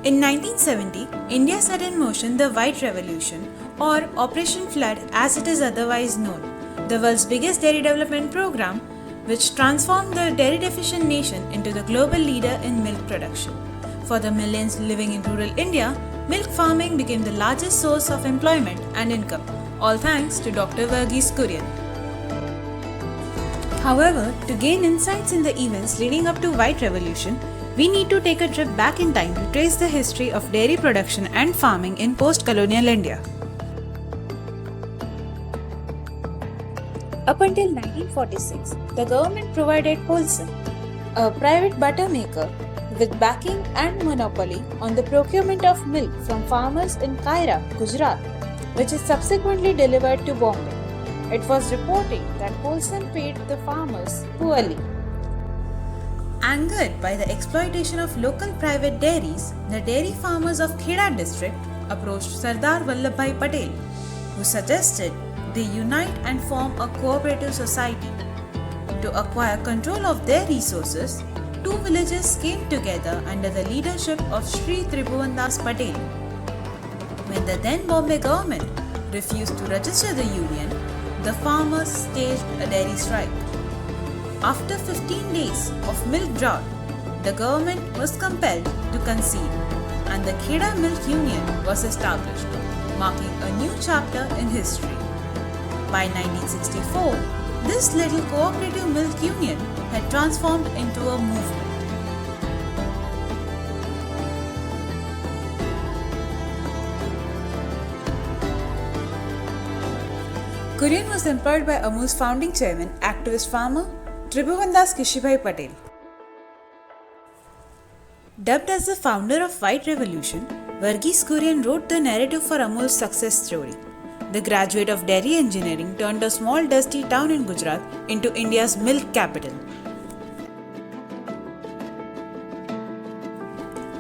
In 1970, India set in motion the White Revolution, or Operation Flood as it is otherwise known, the world's biggest dairy development program, which transformed the dairy deficient nation into the global leader in milk production. For the millions living in rural India, milk farming became the largest source of employment and income, all thanks to Dr. Verghese Kurian. However, to gain insights in the events leading up to White Revolution, we need to take a trip back in time to trace the history of dairy production and farming in post-colonial India. Up until 1946, the government provided Holcim, a private butter maker, with backing and monopoly on the procurement of milk from farmers in Kaira, Gujarat, which is subsequently delivered to Bombay. It was reported that Holcim paid the farmers poorly. Angered by the exploitation of local private dairies, the dairy farmers of Kheda district approached Sardar Vallabhbhai Patel, who suggested they unite and form a cooperative society. To acquire control of their resources, two villages came together under the leadership of Sri Tribhuvandas Patel. When the then Bombay government refused to register the union, the farmers staged a dairy strike. After 15 days of milk drought, the government was compelled to concede and the Kheda Milk Union was established, marking a new chapter in history. By 1964, this little cooperative milk union had transformed into a movement. Kurian was employed by Amul's founding chairman, activist farmer Tribhuvandas Kishibhai Patel. Dubbed as the founder of White Revolution, Verghese Kurian wrote the narrative for Amul's success story. The graduate of dairy engineering turned a small dusty town in Gujarat into India's milk capital.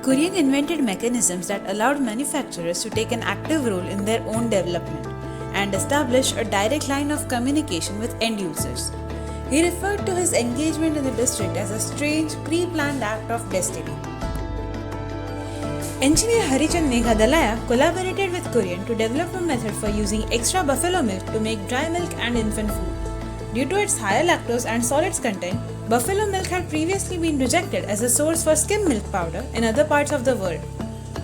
Kurian invented mechanisms that allowed manufacturers to take an active role in their own development and establish a direct line of communication with end users. He referred to his engagement in the district as a strange, pre-planned act of destiny. Engineer Harichand Meghdalaya collaborated with Kurian to develop a method for using extra buffalo milk to make dry milk and infant food. Due to its higher lactose and solids content, buffalo milk had previously been rejected as a source for skim milk powder in other parts of the world.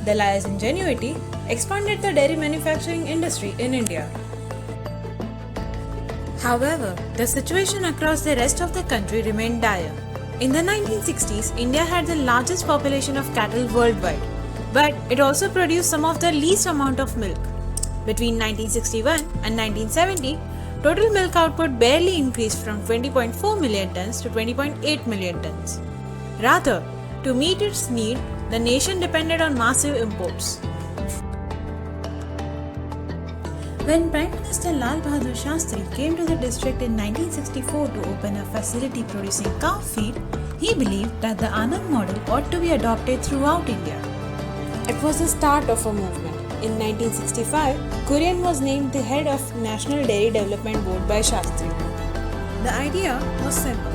Dalaya's ingenuity expanded the dairy manufacturing industry in India. However, the situation across the rest of the country remained dire. In the 1960s, India had the largest population of cattle worldwide, but it also produced some of the least amount of milk. Between 1961 and 1970, total milk output barely increased from 20.4 million tons to 20.8 million tons. Rather, to meet its need, the nation depended on massive imports. When Prime Minister Lal Bahadur Shastri came to the district in 1964 to open a facility producing cow feed, he believed that the Anand model ought to be adopted throughout India. It was the start of a movement. In 1965, Kurian was named the head of National Dairy Development Board by Shastri. The idea was simple: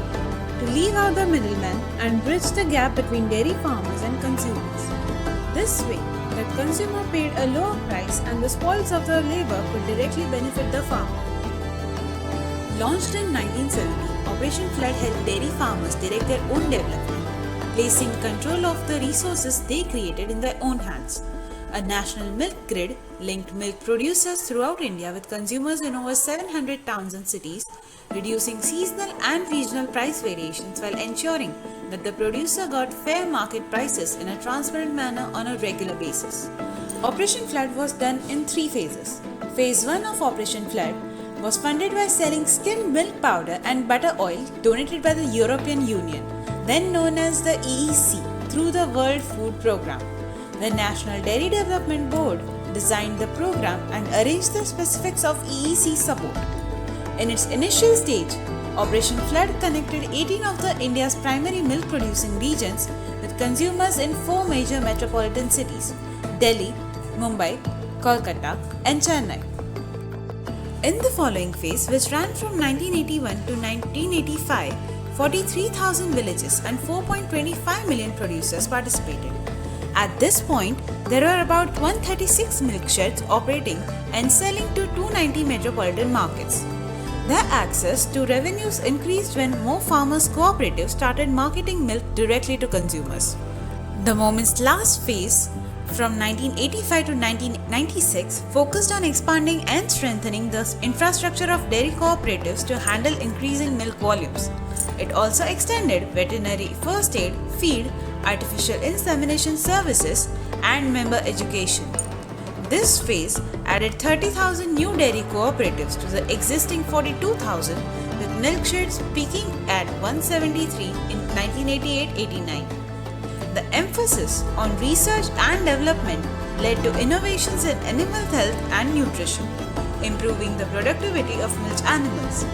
to leave out the middleman and bridge the gap between dairy farmers and consumers. This way, the consumer paid a lower price and the spoils of the labor could directly benefit the farmer. Launched in 1970, Operation Flood helped dairy farmers direct their own development, placing control of the resources they created in their own hands. A national milk grid linked milk producers throughout India with consumers in over 700 towns and cities, reducing seasonal and regional price variations while ensuring that the producer got fair market prices in a transparent manner on a regular basis. Operation Flood was done in 3 phases. Phase 1 of Operation Flood was funded by selling skimmed milk powder and butter oil donated by the European Union, then known as the EEC, through the World Food Programme. The National Dairy Development Board designed the program and arranged the specifics of EEC support. In its initial stage, Operation Flood connected 18 of the India's primary milk producing regions with consumers in 4 major metropolitan cities: Delhi, Mumbai, Kolkata, and Chennai. In the following phase, which ran from 1981 to 1985, 43,000 villages and 4.25 million producers participated. At this point, there were about 136 milk sheds operating and selling to 290 metropolitan markets. Their access to revenues increased when more farmers' cooperatives started marketing milk directly to consumers. The movement's last phase, from 1985 to 1996, focused on expanding and strengthening the infrastructure of dairy cooperatives to handle increasing milk volumes. It also extended veterinary first aid, feed, artificial insemination services, and member education. This phase added 30,000 new dairy cooperatives to the existing 42,000, with milk sheds peaking at 173 in 1988-89. The emphasis on research and development led to innovations in animal health and nutrition, improving the productivity of milk animals.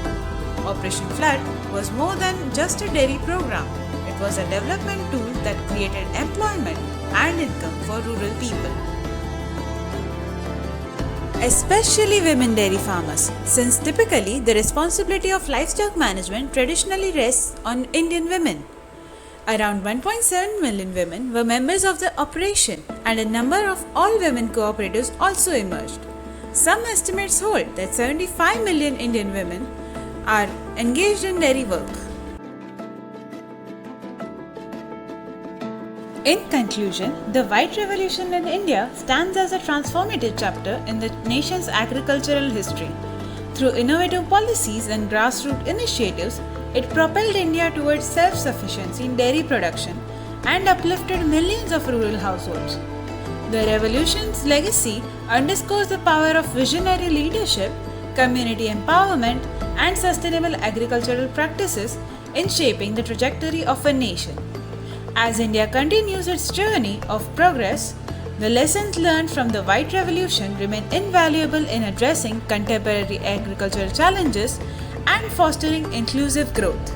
Operation Flood was more than just a dairy program. It was a development tool that created employment and income for rural people, especially women dairy farmers, since typically the responsibility of livestock management traditionally rests on Indian women. Around 1.7 million women were members of the operation, and a number of all-women cooperatives also emerged. Some estimates hold that 75 million Indian women are engaged in dairy work. In conclusion, the White Revolution in India stands as a transformative chapter in the nation's agricultural history. Through innovative policies and grassroots initiatives, it propelled India towards self-sufficiency in dairy production and uplifted millions of rural households. The revolution's legacy underscores the power of visionary leadership, community empowerment, and sustainable agricultural practices in shaping the trajectory of a nation. As India continues its journey of progress, the lessons learned from the White Revolution remain invaluable in addressing contemporary agricultural challenges and fostering inclusive growth.